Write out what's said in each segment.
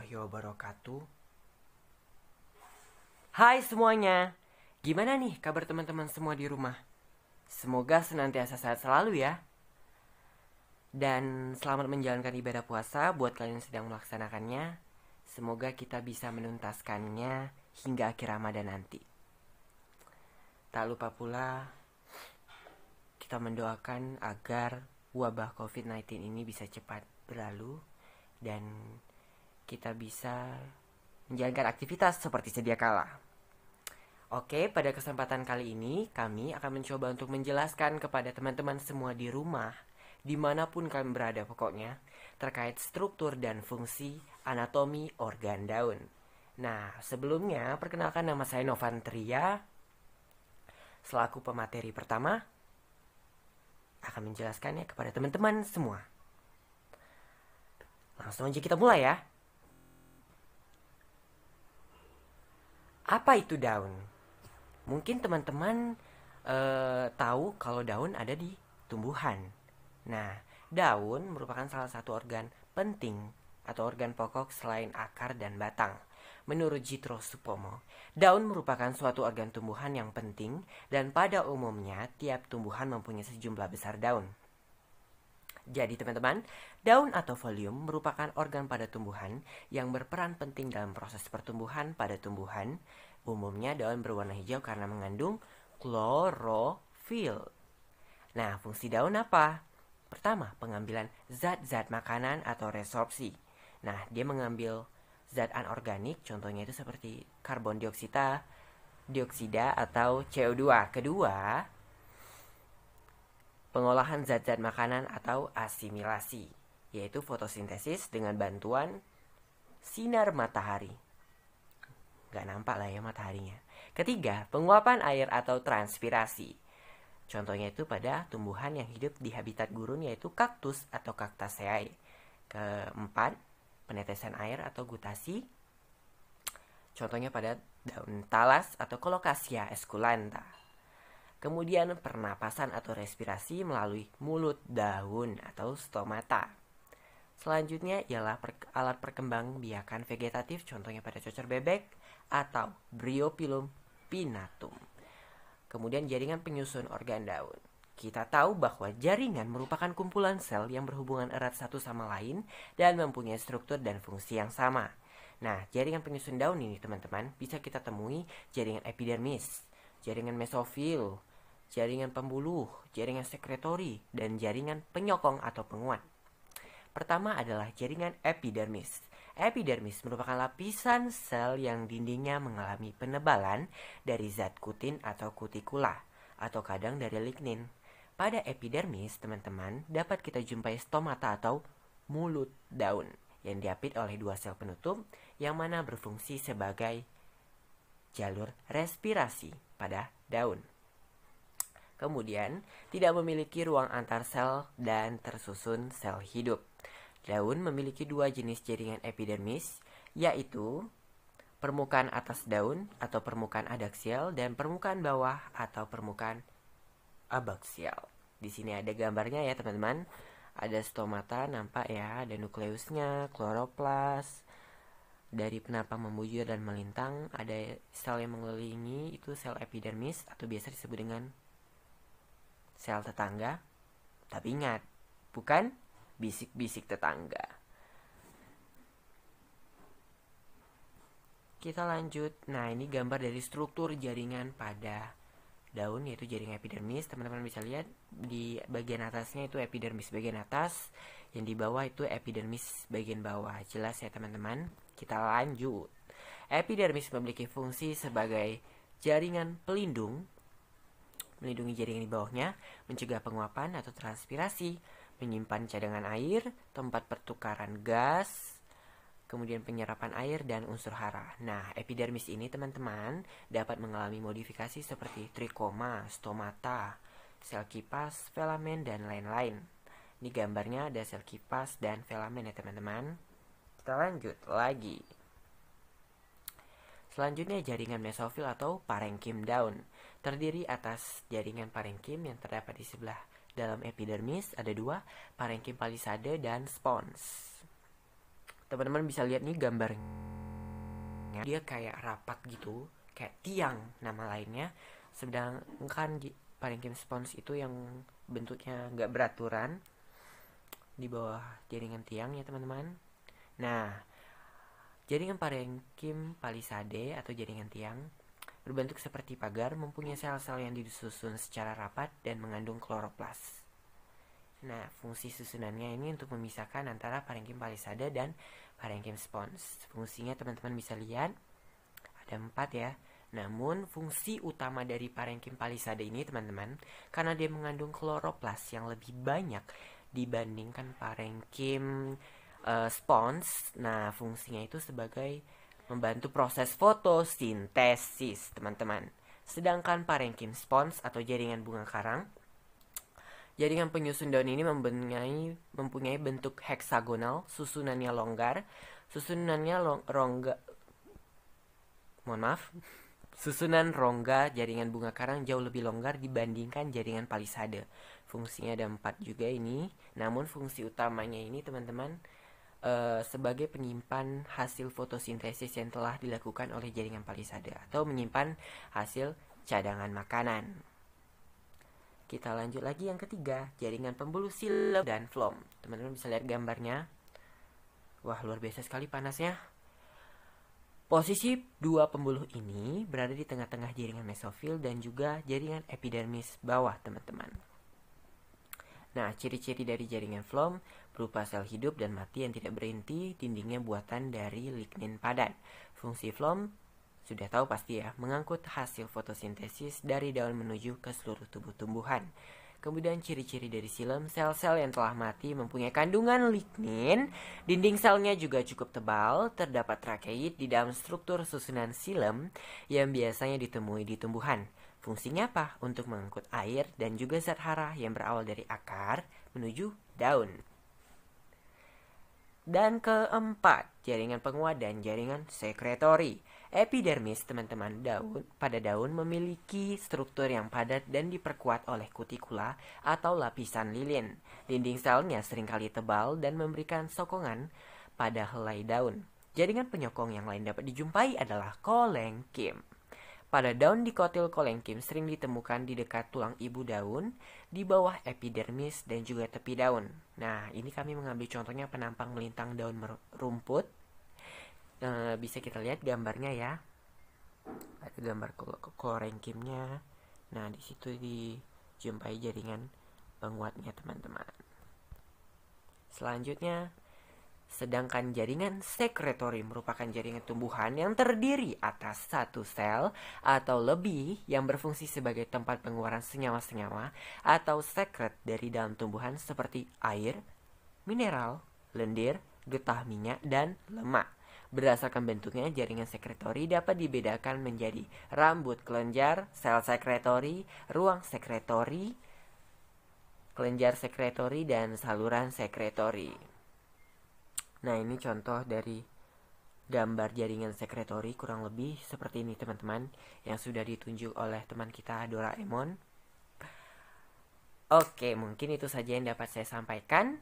warahmatullahi wabarakatuh. Hai semuanya, gimana nih kabar teman-teman semua di rumah? Semoga senantiasa sehat selalu ya. Dan selamat menjalankan ibadah puasa buat kalian yang sedang melaksanakannya. Semoga kita bisa menuntaskannya hingga akhir Ramadan nanti. Tak lupa pula kita mendoakan agar wabah COVID-19 ini bisa cepat berlalu dan kita bisa menjalankan aktivitas seperti sedia kala. Oke, pada kesempatan kali ini kami akan mencoba untuk menjelaskan kepada teman-teman semua di rumah, dimanapun kalian berada pokoknya, terkait struktur dan fungsi anatomi organ daun. Nah, sebelumnya perkenalkan nama saya Novantria, selaku pemateri pertama, akan menjelaskannya kepada teman-teman semua. Langsung aja kita mulai ya. Apa itu daun? Mungkin teman-teman tahu kalau daun ada di tumbuhan. Nah, daun merupakan salah satu organ penting atau organ pokok selain akar dan batang. Menurut Jitro Supomo, daun merupakan suatu organ tumbuhan yang penting dan pada umumnya tiap tumbuhan mempunyai sejumlah besar daun. Jadi teman-teman, daun atau folium merupakan organ pada tumbuhan yang berperan penting dalam proses pertumbuhan pada tumbuhan. Umumnya daun berwarna hijau karena mengandung klorofil. Nah, fungsi daun apa? Pertama, pengambilan zat-zat makanan atau resorpsi. Nah, dia mengambil zat anorganik, contohnya itu seperti karbon dioksida atau CO2. Kedua, pengolahan zat-zat makanan atau asimilasi, yaitu fotosintesis dengan bantuan sinar matahari. Gak nampak lah ya mataharinya. Ketiga, penguapan air atau transpirasi. Contohnya itu pada tumbuhan yang hidup di habitat gurun yaitu kaktus atau Cactaceae. Keempat, penetesan air atau gutasi. Contohnya pada daun talas atau Colocasia esculenta. Kemudian pernapasan atau respirasi melalui mulut daun atau stomata. Selanjutnya ialah alat perkembangbiakan vegetatif, contohnya pada cocor bebek atau Bryopilum pinnatum. Kemudian jaringan penyusun organ daun. Kita tahu bahwa jaringan merupakan kumpulan sel yang berhubungan erat satu sama lain dan mempunyai struktur dan fungsi yang sama. Nah, jaringan penyusun daun ini teman-teman bisa kita temui jaringan epidermis, jaringan mesofil, jaringan pembuluh, jaringan sekretori, dan jaringan penyokong atau penguat. Pertama adalah jaringan epidermis. Epidermis merupakan lapisan sel yang dindingnya mengalami penebalan dari zat kutin atau kutikula, atau kadang dari lignin. Pada epidermis, teman-teman, dapat kita jumpai stomata atau mulut daun yang diapit oleh dua sel penutup yang mana berfungsi sebagai jalur respirasi pada daun. Kemudian, tidak memiliki ruang antar sel dan tersusun sel hidup. Daun memiliki dua jenis jaringan epidermis, yaitu permukaan atas daun atau permukaan adaksial dan permukaan bawah atau permukaan abaksial. Di sini ada gambarnya ya teman-teman. Ada stomata nampak ya, ada nukleusnya, kloroplas. Dari penapang membujur dan melintang, ada sel yang mengelilingi, itu sel epidermis atau biasa disebut dengan sel tetangga. Tapi ingat, bukan bisik-bisik tetangga. Kita lanjut. Nah, ini gambar dari struktur jaringan pada daun, yaitu jaringan epidermis. Teman-teman bisa lihat di bagian atasnya itu epidermis bagian atas, yang di bawah itu epidermis bagian bawah. Jelas ya teman-teman? Kita lanjut. Epidermis memiliki fungsi sebagai jaringan pelindung, melindungi jaringan di bawahnya, mencegah penguapan atau transpirasi, menyimpan cadangan air, tempat pertukaran gas, kemudian penyerapan air dan unsur hara. Nah, epidermis ini teman-teman dapat mengalami modifikasi seperti trikoma, stomata, sel kipas, filamen, dan lain-lain. Ini gambarnya ada sel kipas dan filamen ya teman-teman. Kita lanjut lagi. Selanjutnya jaringan mesofil atau parenkim daun. Terdiri atas jaringan parenkim yang terdapat di sebelah dalam epidermis, ada dua, parenkim palisade dan spons. Teman-teman bisa lihat nih gambarnya, dia kayak rapat gitu, kayak tiang nama lainnya. Sedangkan parenkim spons itu yang bentuknya nggak beraturan di bawah jaringan tiang ya teman-teman. Nah, jaringan parenkim palisade atau jaringan tiang berbentuk seperti pagar, mempunyai sel-sel yang disusun secara rapat dan mengandung kloroplas. Nah, fungsi susunannya ini untuk memisahkan antara parenkim palisade dan parenkim spons. Fungsinya teman-teman bisa lihat ada 4 ya. Namun fungsi utama dari parenkim palisade ini teman-teman, karena dia mengandung kloroplas yang lebih banyak dibandingkan parenkim spons. Nah, fungsinya itu sebagai membantu proses fotosintesis teman-teman. Sedangkan parenkim spons atau jaringan bunga karang, jaringan penyusun daun ini mempunyai bentuk heksagonal, susunannya longgar, susunan rongga jaringan bunga karang jauh lebih longgar dibandingkan jaringan palisade. Fungsinya ada 4 juga ini, namun fungsi utamanya ini teman-teman sebagai penyimpan hasil fotosintesis yang telah dilakukan oleh jaringan palisade atau menyimpan hasil cadangan makanan. Kita lanjut lagi yang ketiga, jaringan pembuluh silem dan flom. Teman-teman bisa lihat gambarnya. Wah, luar biasa sekali panasnya. Posisi dua pembuluh ini berada di tengah-tengah jaringan mesofil dan juga jaringan epidermis bawah, teman-teman. Nah, ciri-ciri dari jaringan flom berupa sel hidup dan mati yang tidak berinti, dindingnya buatan dari lignin padat. Fungsi flom sudah tahu pasti ya, mengangkut hasil fotosintesis dari daun menuju ke seluruh tubuh tumbuhan. Kemudian ciri-ciri dari silem, sel-sel yang telah mati mempunyai kandungan lignin, dinding selnya juga cukup tebal, terdapat trakeid di dalam struktur susunan silem yang biasanya ditemui di tumbuhan. Fungsinya apa? Untuk mengangkut air dan juga zat hara yang berawal dari akar menuju daun. Dan keempat, jaringan penguat dan jaringan sekretori. Epidermis, teman-teman, pada daun memiliki struktur yang padat dan diperkuat oleh kutikula atau lapisan lilin. Dinding selnya seringkali tebal dan memberikan sokongan pada helai daun. Jaringan penyokong yang lain dapat dijumpai adalah kolenkim. Pada daun dikotil kolenkim sering ditemukan di dekat tulang ibu daun, di bawah epidermis dan juga tepi daun. Nah, ini kami mengambil contohnya penampang melintang daun rumput. Bisa kita lihat gambarnya ya. Ada gambar kolenkimnya. Nah, di situ dijumpai jaringan penguatnya, teman-teman. Selanjutnya, sedangkan jaringan sekretori merupakan jaringan tumbuhan yang terdiri atas satu sel atau lebih yang berfungsi sebagai tempat pengeluaran senyawa-senyawa atau sekret dari dalam tumbuhan seperti air, mineral, lendir, getah minyak, dan lemak. Berdasarkan bentuknya, jaringan sekretori dapat dibedakan menjadi rambut kelenjar, sel sekretori, ruang sekretori, kelenjar sekretori, dan saluran sekretori. Nah, ini contoh dari gambar jaringan sekretori kurang lebih seperti ini, teman-teman, yang sudah ditunjuk oleh teman kita Doraemon. Oke, mungkin itu saja yang dapat saya sampaikan.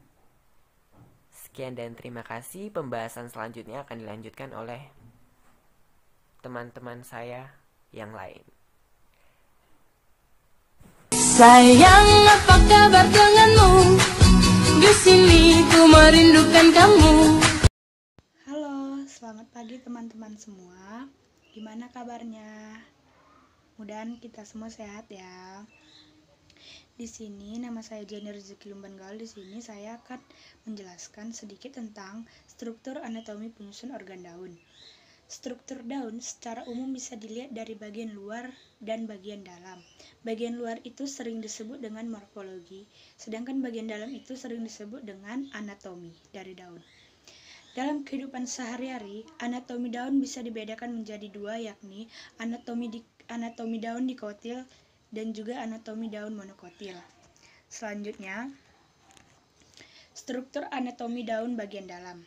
Sekian dan terima kasih. Pembahasan selanjutnya akan dilanjutkan oleh teman-teman saya yang lain. Sayang, apa kabar denganmu? Di sini ku merindukan kamu. Halo, selamat pagi teman-teman semua. Gimana kabarnya? Mudah-mudahan kita semua sehat ya. Di sini nama saya Jenny Rezeki Lumban-Gaul. Di sini saya akan menjelaskan sedikit tentang struktur anatomi penyusun organ daun. Struktur daun secara umum bisa dilihat dari bagian luar dan bagian dalam. Bagian luar itu sering disebut dengan morfologi, sedangkan bagian dalam itu sering disebut dengan anatomi dari daun. Dalam kehidupan sehari-hari, anatomi daun bisa dibedakan menjadi dua, yakni anatomi daun dikotil dan juga anatomi daun monokotil. Selanjutnya, struktur anatomi daun bagian dalam.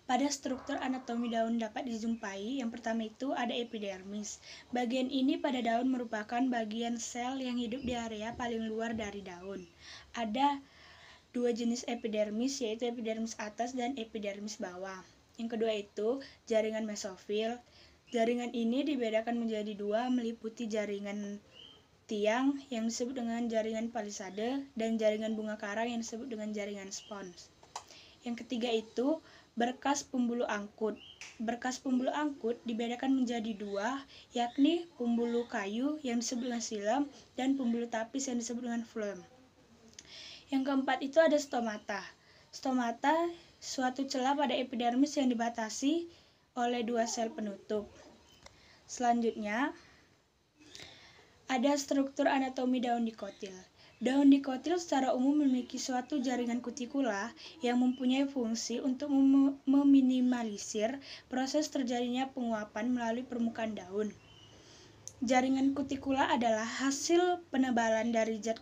Pada struktur anatomi daun dapat dijumpai, yang pertama itu ada epidermis. Bagian ini pada daun merupakan bagian sel yang hidup di area paling luar dari daun. Ada dua jenis epidermis, yaitu epidermis atas dan epidermis bawah. Yang kedua itu jaringan mesofil. Jaringan ini dibedakan menjadi dua, meliputi jaringan tiang yang disebut dengan jaringan palisade dan jaringan bunga karang yang disebut dengan jaringan spons. Yang ketiga itu berkas pembuluh angkut. Berkas pembuluh angkut dibedakan menjadi dua, yakni pembuluh kayu yang disebut dengan silem dan pembuluh tapis yang disebut dengan phloem. Yang keempat itu ada stomata. Stomata suatu celah pada epidermis yang dibatasi oleh dua sel penutup. Selanjutnya ada struktur anatomi daun dikotil. Daun dikotil secara umum memiliki suatu jaringan kutikula yang mempunyai fungsi untuk meminimalisir proses terjadinya penguapan melalui permukaan daun. Jaringan kutikula adalah hasil penebalan dari zat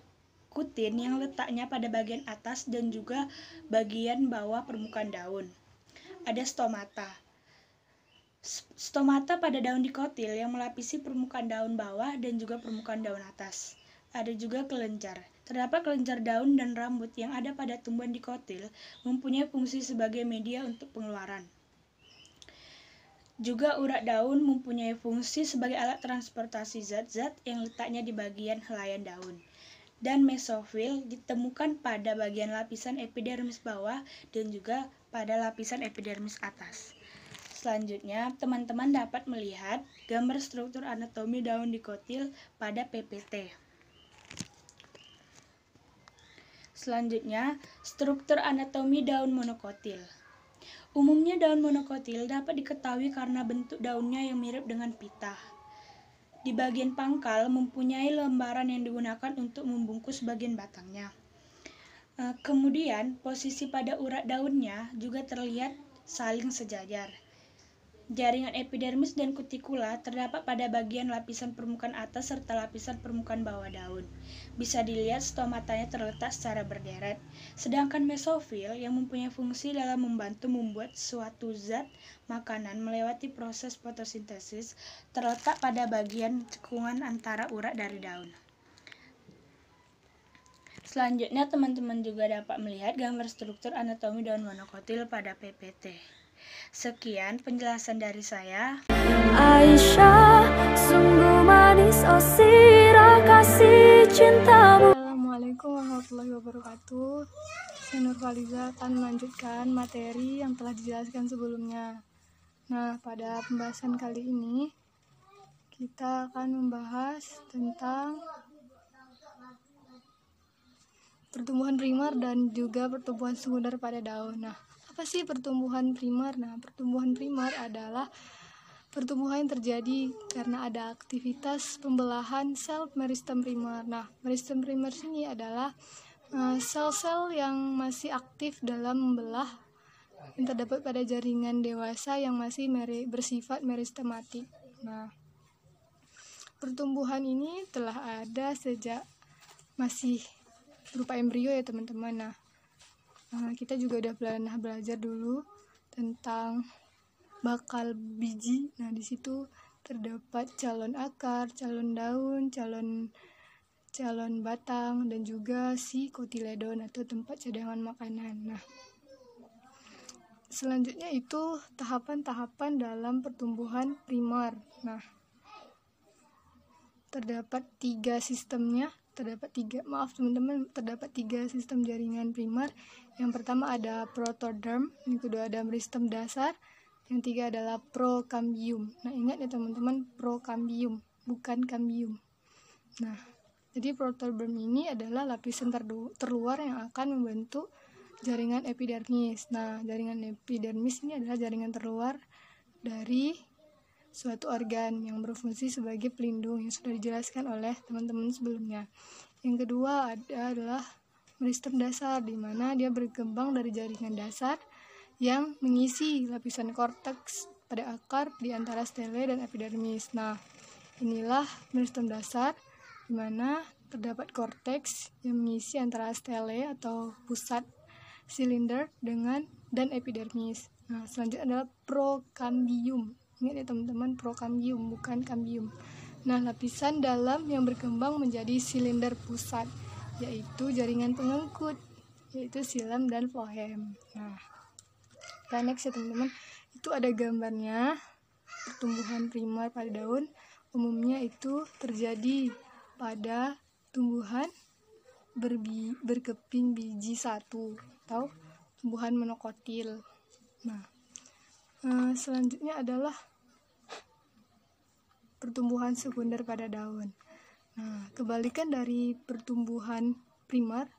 kutin yang letaknya pada bagian atas dan juga bagian bawah permukaan daun. Ada stomata. Stomata pada daun dikotil yang melapisi permukaan daun bawah dan juga permukaan daun atas. Ada juga kelenjar. Terdapat kelenjar daun dan rambut yang ada pada tumbuhan dikotil mempunyai fungsi sebagai media untuk pengeluaran. Juga urat daun mempunyai fungsi sebagai alat transportasi zat-zat yang letaknya di bagian helaian daun. Dan mesofil ditemukan pada bagian lapisan epidermis bawah dan juga pada lapisan epidermis atas. Selanjutnya, teman-teman dapat melihat gambar struktur anatomi daun dikotil pada PPT. Selanjutnya, struktur anatomi daun monokotil. Umumnya daun monokotil dapat diketahui karena bentuk daunnya yang mirip dengan pita. Di bagian pangkal mempunyai lembaran yang digunakan untuk membungkus bagian batangnya. Kemudian, posisi pada urat daunnya juga terlihat saling sejajar. Jaringan epidermis dan kutikula terdapat pada bagian lapisan permukaan atas serta lapisan permukaan bawah daun. Bisa dilihat stomatanya terletak secara berderet. Sedangkan mesofil yang mempunyai fungsi dalam membantu membuat suatu zat makanan melewati proses fotosintesis terletak pada bagian cekungan antara urat dari daun. Selanjutnya teman-teman juga dapat melihat gambar struktur anatomi daun monokotil pada PPT. Sekian penjelasan dari saya. Aisyah, sungguh manis, oh sirah kasih cintamu. Assalamualaikum warahmatullahi wabarakatuh. Saya Nurfaliza akan melanjutkan materi yang telah dijelaskan sebelumnya. Nah, pada pembahasan kali ini kita akan membahas tentang pertumbuhan primer dan juga pertumbuhan sekunder pada daun. Nah, apa sih pertumbuhan primer? Nah, pertumbuhan primer adalah pertumbuhan yang terjadi karena ada aktivitas pembelahan sel meristem primer. Nah, meristem primer ini adalah sel-sel yang masih aktif dalam membelah yang terdapat pada jaringan dewasa yang masih bersifat meristematik. Nah, pertumbuhan ini telah ada sejak masih berupa embrio ya teman-teman. Nah, kita juga udah pernah belajar dulu tentang bakal biji. Nah, di situ terdapat calon akar, calon daun, calon batang, dan juga si kotiledon atau tempat cadangan makanan. Nah, selanjutnya itu tahapan-tahapan dalam pertumbuhan primer. Nah, terdapat tiga sistemnya. Terdapat tiga sistem jaringan primer. Yang pertama ada protoderm, yang kedua ada meristem dasar, yang ketiga adalah prokambium. Nah, ingat ya teman-teman, prokambium, bukan kambium. Nah, jadi protoderm ini adalah lapisan terluar yang akan membentuk jaringan epidermis. Nah, jaringan epidermis ini adalah jaringan terluar dari suatu organ yang berfungsi sebagai pelindung yang sudah dijelaskan oleh teman-teman sebelumnya. Yang kedua adalah meristem dasar, di mana dia berkembang dari jaringan dasar yang mengisi lapisan korteks pada akar di antara stele dan epidermis. Nah, inilah meristem dasar, di mana terdapat korteks yang mengisi antara stele atau pusat silinder dan epidermis. Nah, selanjutnya adalah prokambium. Ingat ya teman-teman, prokambium, bukan kambium. Nah, lapisan dalam yang berkembang menjadi silinder pusat, yaitu jaringan pengangkut, yaitu silem dan phloem. Nah, kita next ya teman-teman. itu ada gambarnya. Pertumbuhan primer pada daun umumnya itu terjadi pada tumbuhan berkeping biji satu atau tumbuhan monokotil. Nah, selanjutnya adalah pertumbuhan sekunder pada daun. Nah, kebalikan dari pertumbuhan primer,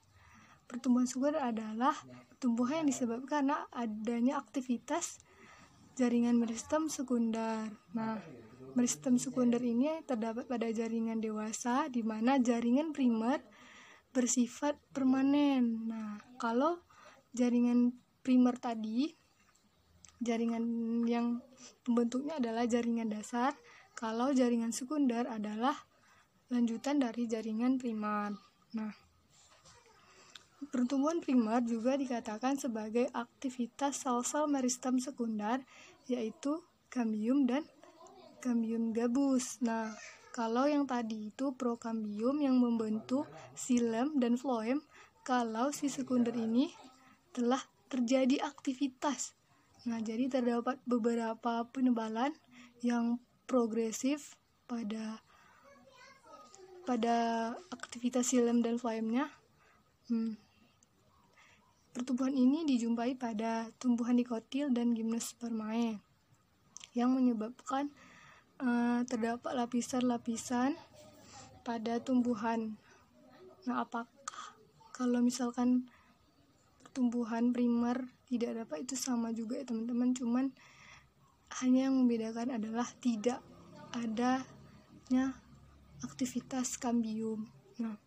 pertumbuhan sekunder adalah pertumbuhan yang disebabkan karena adanya aktivitas jaringan meristem sekunder. Nah, meristem sekunder ini terdapat pada jaringan dewasa, di mana jaringan primer bersifat permanen. Nah, kalau jaringan primer tadi, jaringan yang pembentuknya adalah jaringan dasar, kalau jaringan sekunder adalah lanjutan dari jaringan primer. Nah, pertumbuhan primer juga dikatakan sebagai aktivitas sel-sel meristem sekunder, yaitu kambium dan kambium gabus. Nah, kalau yang tadi itu prokambium yang membentuk xilem dan floem, kalau si sekunder ini telah terjadi aktivitas. Nah, jadi terdapat beberapa penebalan yang progresif pada aktivitas xilem dan floemnya. Pertumbuhan ini dijumpai pada tumbuhan dikotil dan gimnospermae yang menyebabkan terdapat lapisan-lapisan pada tumbuhan. Nah, apakah kalau misalkan pertumbuhan primer tidak dapat, itu sama juga ya teman-teman, cuman hanya yang membedakan adalah tidak adanya aktivitas kambium. Nah,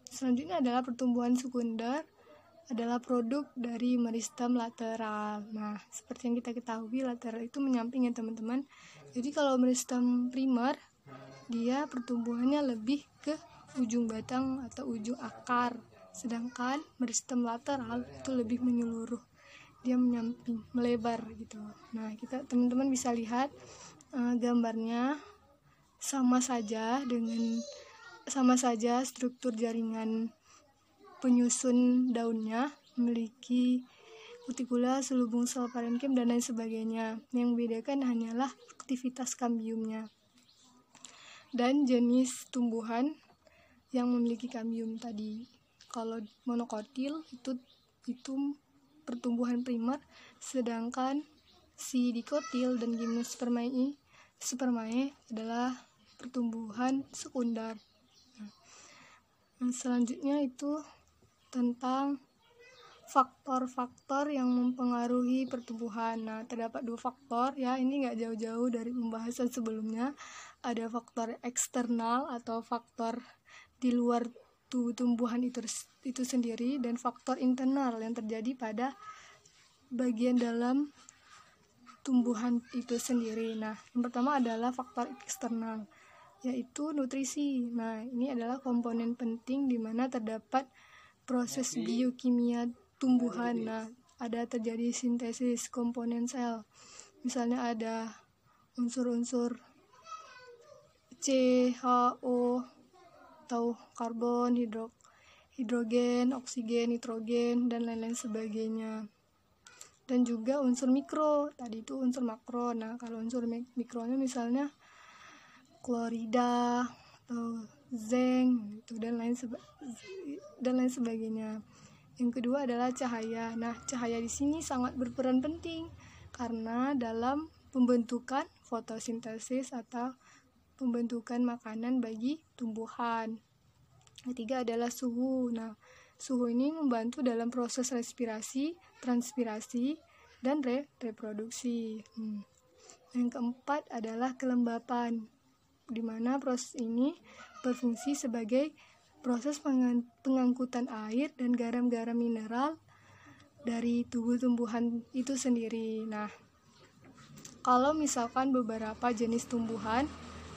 selanjutnya adalah pertumbuhan sekunder, adalah produk dari meristem lateral. Nah, seperti yang kita ketahui, lateral itu menyamping ya teman-teman. Jadi kalau meristem primer, dia pertumbuhannya lebih ke ujung batang atau ujung akar, sedangkan meristem lateral itu lebih menyeluruh, dia menyamping, melebar gitu. Nah, kita teman-teman bisa lihat gambarnya sama saja struktur jaringan penyusun daunnya, memiliki kutikula, selubung sel parenkim, dan lain sebagainya. Yang membedakan hanyalah aktivitas kambiumnya dan jenis tumbuhan yang memiliki kambium tadi. Kalau monokotil itu pertumbuhan primer, sedangkan si dikotil dan gimnospermae adalah pertumbuhan sekunder. Nah, selanjutnya itu tentang faktor-faktor yang mempengaruhi pertumbuhan. Nah, terdapat 2 faktor ya, ini nggak jauh-jauh dari pembahasan sebelumnya. Ada faktor eksternal atau faktor di luar tumbuhan itu sendiri, dan faktor internal yang terjadi pada bagian dalam tumbuhan itu sendiri. Nah, yang pertama adalah faktor eksternal, yaitu nutrisi. Nah, ini adalah komponen penting di mana terdapat proses biokimia tumbuhan. Nah, ada terjadi sintesis komponen sel. Misalnya ada unsur-unsur CHO atau karbon, hidrogen, oksigen, nitrogen, dan lain-lain sebagainya. Dan juga unsur mikro, tadi itu unsur makro. Nah, kalau unsur mikronya misalnya klorida atau zinc gitu, dan lain sebagainya. Yang kedua adalah cahaya. Nah, cahaya di sini sangat berperan penting karena dalam pembentukan fotosintesis atau pembentukan makanan bagi tumbuhan. Ketiga adalah suhu. Nah, suhu ini membantu dalam proses respirasi, transpirasi, dan reproduksi. Yang keempat adalah kelembapan, di mana proses ini berfungsi sebagai proses pengangkutan air dan garam-garam mineral dari tubuh tumbuhan itu sendiri. Nah, kalau misalkan beberapa jenis tumbuhan,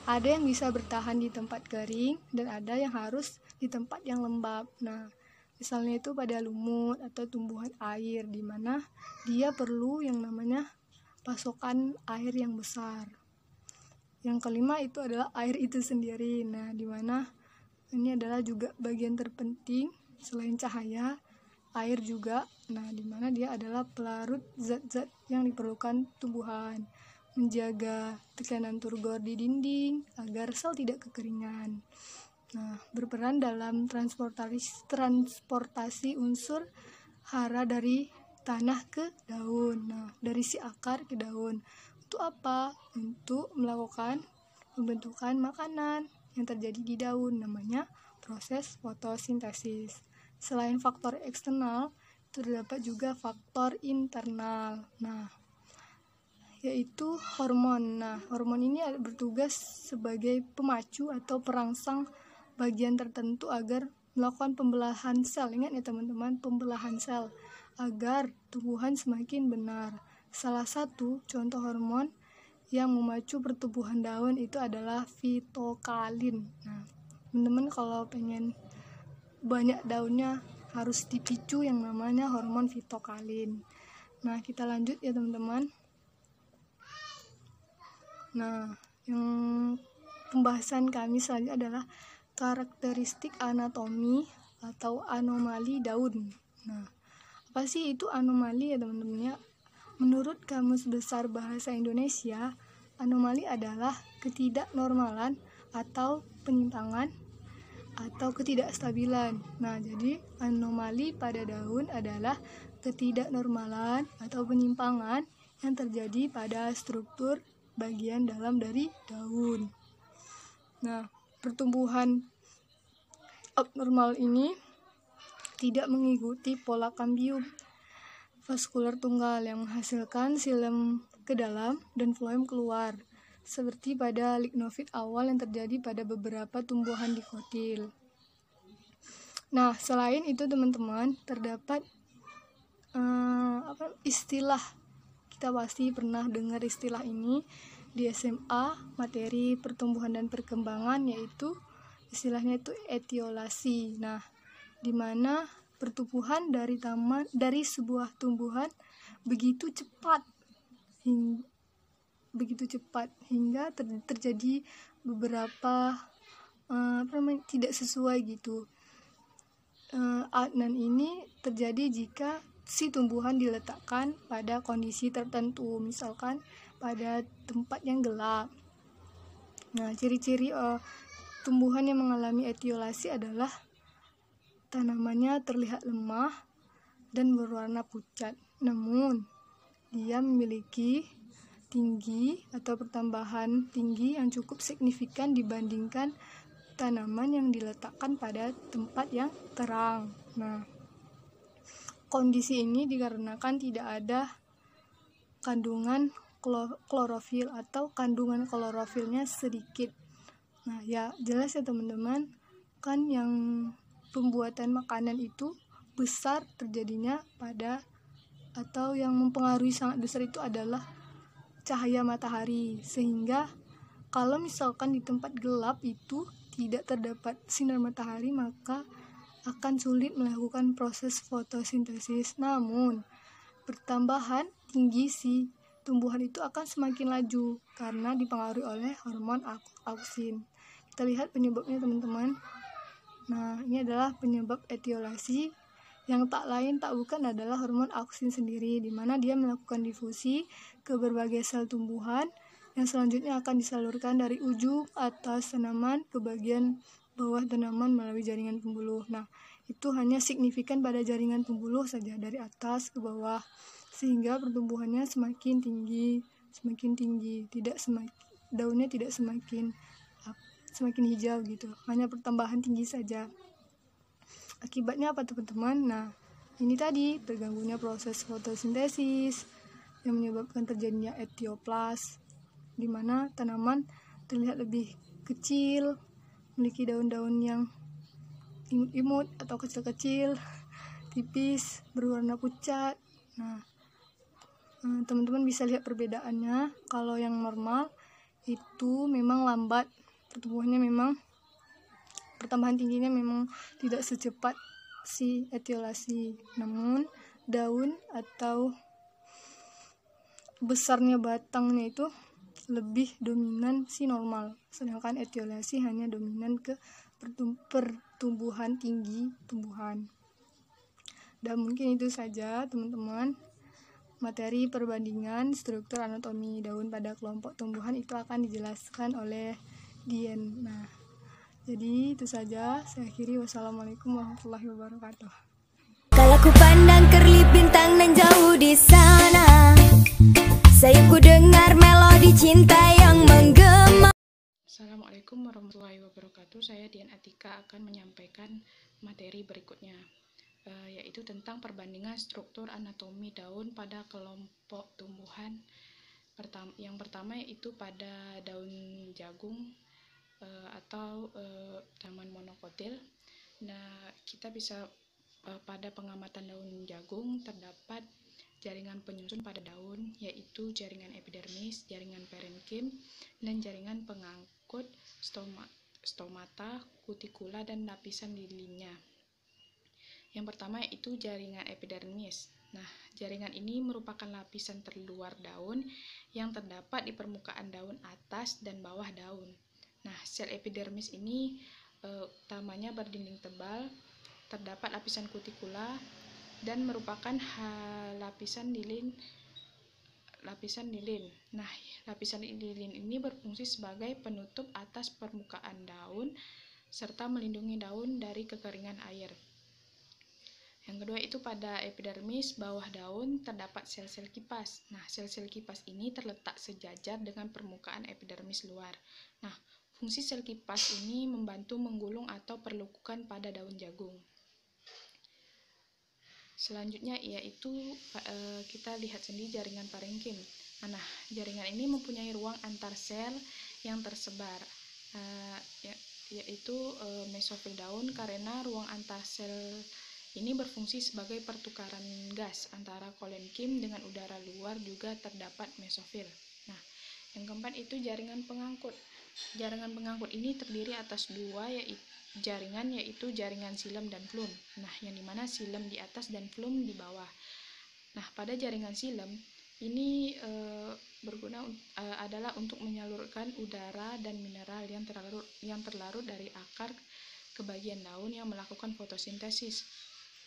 ada yang bisa bertahan di tempat kering dan ada yang harus di tempat yang lembab. Nah, misalnya itu pada lumut atau tumbuhan air, di mana dia perlu yang namanya pasokan air yang besar. Yang kelima itu adalah air itu sendiri. Nah, di mana ini adalah juga bagian terpenting selain cahaya, air juga. Nah, di mana dia adalah pelarut zat-zat yang diperlukan tumbuhan, menjaga tekanan turgor di dinding agar sel tidak kekeringan. Nah, berperan dalam transportasi unsur hara dari tanah ke daun. Nah, dari si akar ke daun. Untuk apa? Untuk melakukan pembentukan makanan yang terjadi di daun, namanya proses fotosintesis. Selain faktor eksternal, terdapat juga faktor internal. Nah, yaitu hormon. Nah, hormon ini bertugas sebagai pemacu atau perangsang bagian tertentu agar melakukan pembelahan sel. Ingat ya teman-teman, pembelahan sel agar tumbuhan semakin benar. Salah satu contoh hormon yang memacu pertumbuhan daun itu adalah fitokalin. Nah, teman-teman kalau pengen banyak daunnya harus dipicu yang namanya hormon fitokalin. Nah, kita lanjut ya teman-teman. Nah, yang pembahasan kami selanjutnya adalah karakteristik anatomi atau anomali daun. Nah, apa sih itu anomali ya teman-teman ya? Menurut Kamus Besar Bahasa Indonesia, anomali adalah ketidaknormalan atau penyimpangan atau ketidakstabilan. Nah, jadi anomali pada daun adalah ketidaknormalan atau penyimpangan yang terjadi pada struktur bagian dalam dari daun. Nah, pertumbuhan abnormal ini tidak mengikuti pola kambium vaskular tunggal yang menghasilkan xilem ke dalam dan floem keluar, seperti pada lignofit awal yang terjadi pada beberapa tumbuhan dikotil. Nah, selain itu teman-teman, terdapat istilah, kita pasti pernah dengar istilah ini di SMA materi pertumbuhan dan perkembangan, yaitu istilahnya itu etiolasi. Nah, di mana pertumbuhan dari sebuah tumbuhan begitu cepat hingga terjadi beberapa tidak sesuai gitu. Dan ini terjadi jika si tumbuhan diletakkan pada kondisi tertentu, misalkan pada tempat yang gelap. Nah, ciri-ciri tumbuhan yang mengalami etiolasi adalah tanamannya terlihat lemah dan berwarna pucat, namun dia memiliki tinggi atau pertambahan tinggi yang cukup signifikan dibandingkan tanaman yang diletakkan pada tempat yang terang. Nah, kondisi ini dikarenakan tidak ada kandungan klorofil atau kandungan klorofilnya sedikit. Nah, ya jelas ya teman-teman, kan yang pembuatan makanan itu besar terjadinya pada, atau yang mempengaruhi sangat besar itu adalah cahaya matahari, sehingga kalau misalkan di tempat gelap itu tidak terdapat sinar matahari, maka akan sulit melakukan proses fotosintesis. Namun pertambahan tinggi si tumbuhan itu akan semakin laju karena dipengaruhi oleh hormon auksin. Kita lihat penyebabnya teman-teman. Nah, ini adalah penyebab etiolasi, yang tak lain tak bukan adalah hormon auksin sendiri, di mana dia melakukan difusi ke berbagai sel tumbuhan yang selanjutnya akan disalurkan dari ujung atas tanaman ke bagian bawah tanaman melalui jaringan pembuluh. Nah, itu hanya signifikan pada jaringan pembuluh saja, dari atas ke bawah, sehingga pertumbuhannya semakin tinggi, daunnya tidak semakin hijau gitu, hanya pertambahan tinggi saja. Akibatnya apa teman-teman? Nah, ini tadi terganggunya proses fotosintesis yang menyebabkan terjadinya etioplas, di mana tanaman terlihat lebih kecil, memiliki daun-daun yang imut atau kecil-kecil, tipis, berwarna pucat. Nah, teman-teman bisa lihat perbedaannya. Kalau yang normal itu memang lambat pertumbuhannya, memang pertambahan tingginya memang tidak secepat si etiolasi, namun daun atau besarnya batangnya itu lebih dominan si normal, sedangkan etiolasi hanya dominan ke pertumbuhan tinggi tumbuhan. Dan mungkin itu saja teman-teman. Materi perbandingan struktur anatomi daun pada kelompok tumbuhan itu akan dijelaskan oleh Dian. Nah, jadi itu saja. Saya akhiri. Wassalamualaikum warahmatullahi wabarakatuh. Kalau ku pandang kerlip bintang nan jauh di sana, saya ku dengar melodi cinta yang menggema. Assalamualaikum warahmatullahi wabarakatuh. Saya Dian Atika akan menyampaikan materi berikutnya, yaitu tentang perbandingan struktur anatomi daun pada kelompok tumbuhan. Yang pertama yaitu pada daun jagung atau tanaman monokotil. Nah, kita bisa pada pengamatan daun jagung terdapat jaringan penyusun pada daun, yaitu jaringan epidermis, jaringan parenkim, dan jaringan pengangkut stomata, kutikula, dan lapisan lilinnya. Yang pertama yaitu jaringan epidermis. Nah, jaringan ini merupakan lapisan terluar daun yang terdapat di permukaan daun atas dan bawah daun. Nah, sel epidermis ini utamanya berdinding tebal, terdapat lapisan kutikula, dan merupakan lapisan lilin. Nah, lapisan lilin ini berfungsi sebagai penutup atas permukaan daun serta melindungi daun dari kekeringan air. Yang kedua itu pada epidermis bawah daun terdapat sel-sel kipas. Nah, sel-sel kipas ini terletak sejajar dengan permukaan epidermis luar. Nah, fungsi sel kipas ini membantu menggulung atau perlekukan pada daun jagung. Selanjutnya yaitu kita lihat sendiri jaringan parenkim. Nah, jaringan ini mempunyai ruang antar sel yang tersebar, yaitu mesofil daun, karena ruang antar sel ini berfungsi sebagai pertukaran gas antara kolenkim dengan udara luar, juga terdapat mesofil. Nah, yang keempat itu jaringan pengangkut. Jaringan pengangkut ini terdiri atas dua jaringan, yaitu jaringan xilem dan flum. Nah, yang dimana xilem di atas dan flum di bawah. Nah, pada jaringan xilem ini berguna adalah untuk menyalurkan udara dan mineral yang terlarut dari akar ke bagian daun yang melakukan fotosintesis.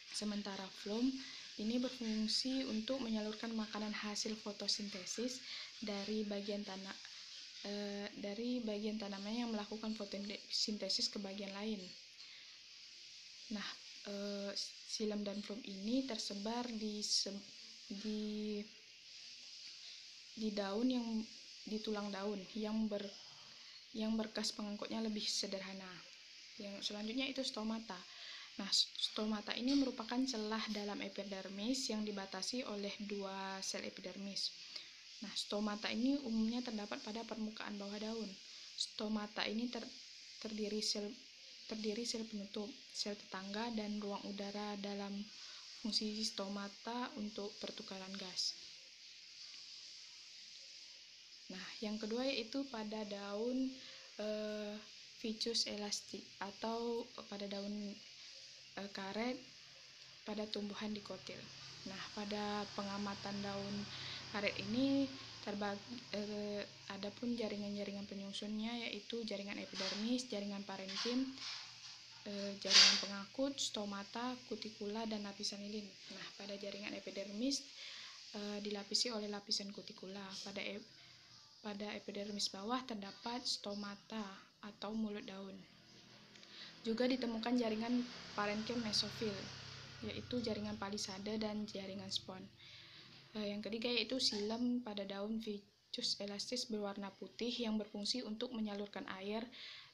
Sementara flum ini berfungsi untuk menyalurkan makanan hasil fotosintesis dari bagian tanaman yang melakukan fotosintesis ke bagian lain. Nah, xilem dan flum ini tersebar di daun di tulang daun yang berkas pengangkutnya lebih sederhana. Yang selanjutnya itu stomata. Nah, stomata ini merupakan celah dalam epidermis yang dibatasi oleh dua sel epidermis. Nah, stomata ini umumnya terdapat pada permukaan bawah daun. Stomata ini terdiri sel penutup, sel tetangga, dan ruang udara dalam fungsi stomata untuk pertukaran gas. Nah, yang kedua yaitu pada daun Ficus elastic atau pada daun karet pada tumbuhan dikotil. Nah, pada pengamatan daun karet ini adapun jaringan-jaringan penyusunnya yaitu jaringan epidermis, jaringan parenkim, jaringan pengangkut, stomata, kutikula, dan lapisan lilin. Nah, pada jaringan epidermis dilapisi oleh lapisan kutikula. Pada epidermis bawah terdapat stomata atau mulut daun. Juga ditemukan jaringan parenkim mesofil, yaitu jaringan palisade dan jaringan spon. Yang ketiga yaitu xilem pada daun Ficus elastis berwarna putih yang berfungsi untuk menyalurkan air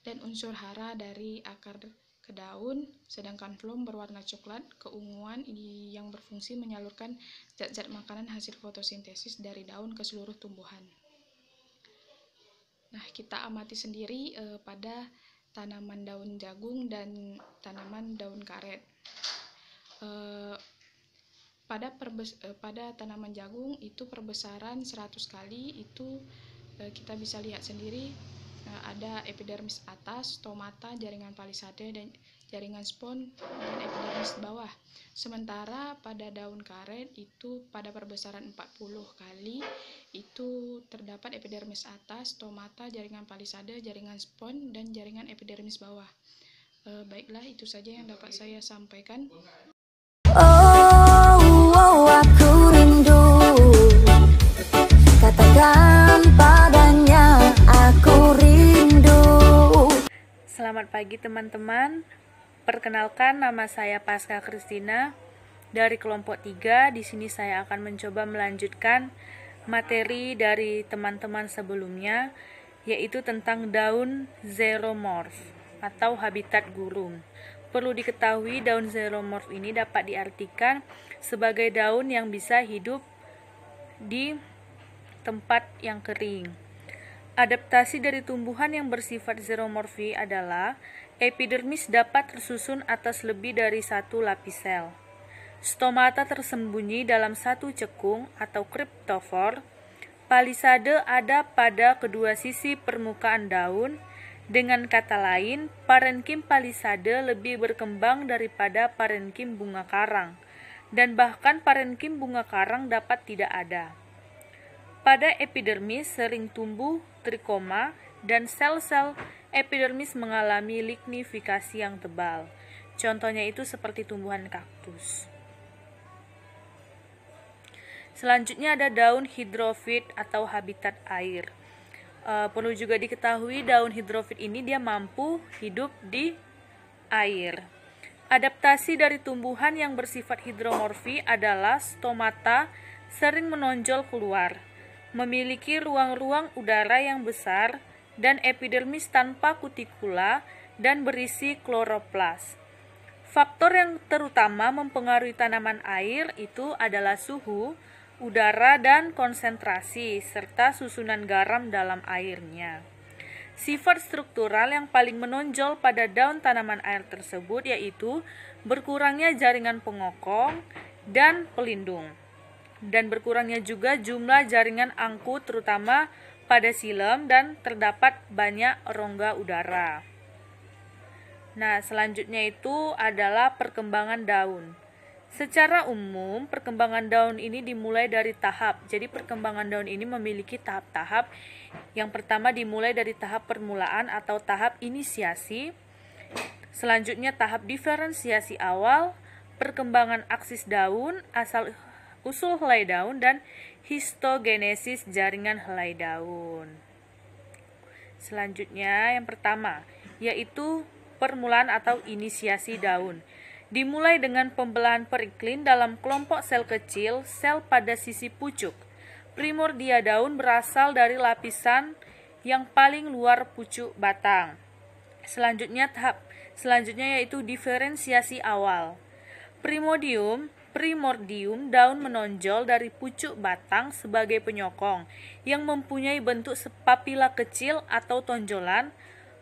dan unsur hara dari akar ke daun, sedangkan flum berwarna coklat keunguan yang berfungsi menyalurkan zat-zat makanan hasil fotosintesis dari daun ke seluruh tumbuhan. Nah, kita amati sendiri pada tanaman daun jagung dan tanaman daun karet. Pada tanaman jagung itu perbesaran 100 kali itu kita bisa lihat sendiri ada epidermis atas, stomata, jaringan palisade, dan jaringan spon, dan epidermis bawah. Sementara pada daun karet itu pada perbesaran 40 kali itu terdapat epidermis atas, stomata, jaringan palisade, jaringan spon, dan jaringan epidermis bawah. Baiklah, itu saja yang dapat saya sampaikan. Oh Oh aku rindu, katakan padanya aku rindu. Selamat pagi teman-teman. Perkenalkan, nama saya Pasca Kristina dari kelompok 3. Di sini saya akan mencoba melanjutkan materi dari teman-teman sebelumnya, yaitu tentang daun xeromorph atau habitat gurun. Perlu diketahui, daun xeromorph ini dapat diartikan sebagai daun yang bisa hidup di tempat yang kering. Adaptasi dari tumbuhan yang bersifat xeromorfi adalah epidermis dapat tersusun atas lebih dari satu lapis sel. Stomata tersembunyi dalam satu cekung atau kriptofor. Palisade ada pada kedua sisi permukaan daun. Dengan kata lain, parenkim palisade lebih berkembang daripada parenkim bunga karang, dan bahkan parenkim bunga karang dapat tidak ada. Pada epidermis sering tumbuh trikoma dan sel-sel epidermis mengalami lignifikasi yang tebal. Contohnya itu seperti tumbuhan kaktus. Selanjutnya ada daun hidrofit atau habitat air. Perlu juga diketahui daun hidrofit ini dia mampu hidup di air. Adaptasi dari tumbuhan yang bersifat hidromorfi adalah stomata sering menonjol keluar, memiliki ruang-ruang udara yang besar, dan epidermis tanpa kutikula dan berisi kloroplas. Faktor yang terutama mempengaruhi tanaman air itu adalah suhu, udara, dan konsentrasi, serta susunan garam dalam airnya. Sifat struktural yang paling menonjol pada daun tanaman air tersebut yaitu berkurangnya jaringan pengokong dan pelindung, dan berkurangnya juga jumlah jaringan angkut terutama pada silem, dan terdapat banyak rongga udara. Nah, selanjutnya itu adalah perkembangan daun. Secara umum, perkembangan daun ini dimulai dari tahap. Jadi, perkembangan daun ini memiliki tahap-tahap. Yang pertama dimulai dari tahap permulaan atau tahap inisiasi. Selanjutnya tahap diferensiasi awal, perkembangan aksis daun, usul helai daun, dan histogenesis jaringan helai daun. Selanjutnya yang pertama, yaitu permulaan atau inisiasi daun. Dimulai dengan pembelahan periklin dalam kelompok sel kecil, sel pada sisi pucuk. Primordia daun berasal dari lapisan yang paling luar pucuk batang. Tahap selanjutnya yaitu diferensiasi awal. Primordium daun menonjol dari pucuk batang sebagai penyokong yang mempunyai bentuk papila kecil atau tonjolan.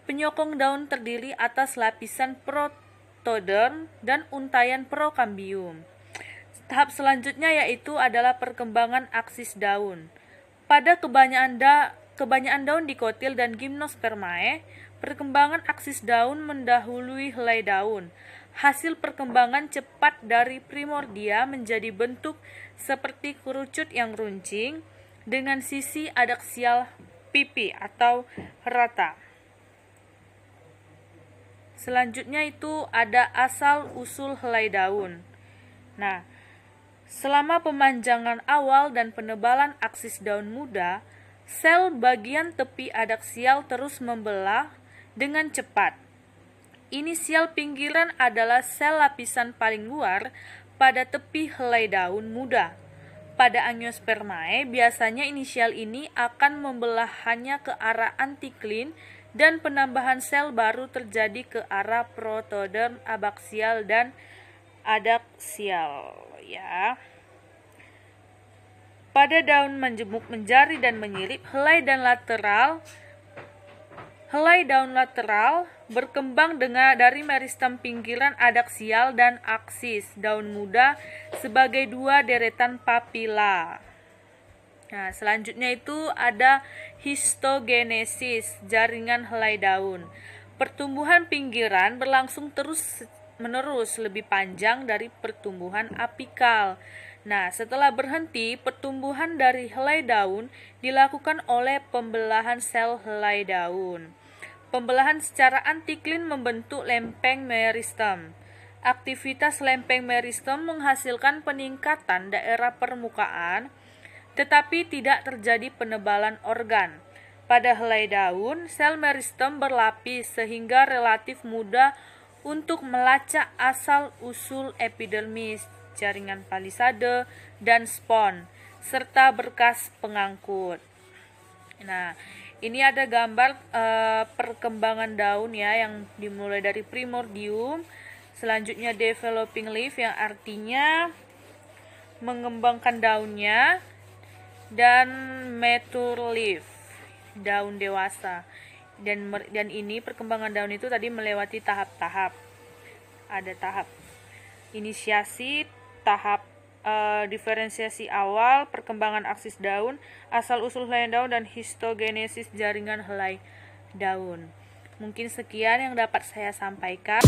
Penyokong daun terdiri atas lapisan protoderm dan untayan prokambium. Tahap selanjutnya yaitu adalah perkembangan aksis daun. Pada kebanyakan daun dikotil dan gymnospermae, perkembangan aksis daun mendahului helai daun. Hasil perkembangan cepat dari primordia menjadi bentuk seperti kerucut yang runcing dengan sisi adaksial pipi atau rata. Selanjutnya itu ada asal-usul helai daun. Nah, selama pemanjangan awal dan penebalan aksis daun muda, sel bagian tepi adaksial terus membelah dengan cepat. Inisial pinggiran adalah sel lapisan paling luar pada tepi helai daun muda. Pada angiospermae, biasanya inisial ini akan membelah hanya ke arah antiklin, dan penambahan sel baru terjadi ke arah protoderm abaksial dan adaksial, ya. Pada daun menjemuk, menjari, dan menyirip, helai daun lateral berkembang dari meristem pinggiran adaksial dan aksis daun muda sebagai dua deretan papila. Nah, selanjutnya itu ada histogenesis jaringan helai daun. Pertumbuhan pinggiran berlangsung terus-menerus lebih panjang dari pertumbuhan apikal. Nah, setelah berhenti, pertumbuhan dari helai daun dilakukan oleh pembelahan sel helai daun. Pembelahan secara antiklin membentuk lempeng meristem. aktivitas lempeng meristem menghasilkan peningkatan daerah permukaan, tetapi tidak terjadi penebalan organ. Pada helai daun, sel meristem berlapis sehingga relatif mudah untuk melacak asal-usul epidermis, jaringan palisade, dan spons, serta berkas pengangkut. Nah, ini ada gambar perkembangan daun ya, yang dimulai dari primordium, selanjutnya developing leaf yang artinya mengembangkan daunnya, dan mature leaf, daun dewasa. Dan ini perkembangan daun itu tadi melewati tahap-tahap. Ada tahap inisiasi, tahap diferensiasi awal, perkembangan aksis daun, asal-usul helai daun, dan histogenesis jaringan helai daun. Mungkin sekian yang dapat saya sampaikan.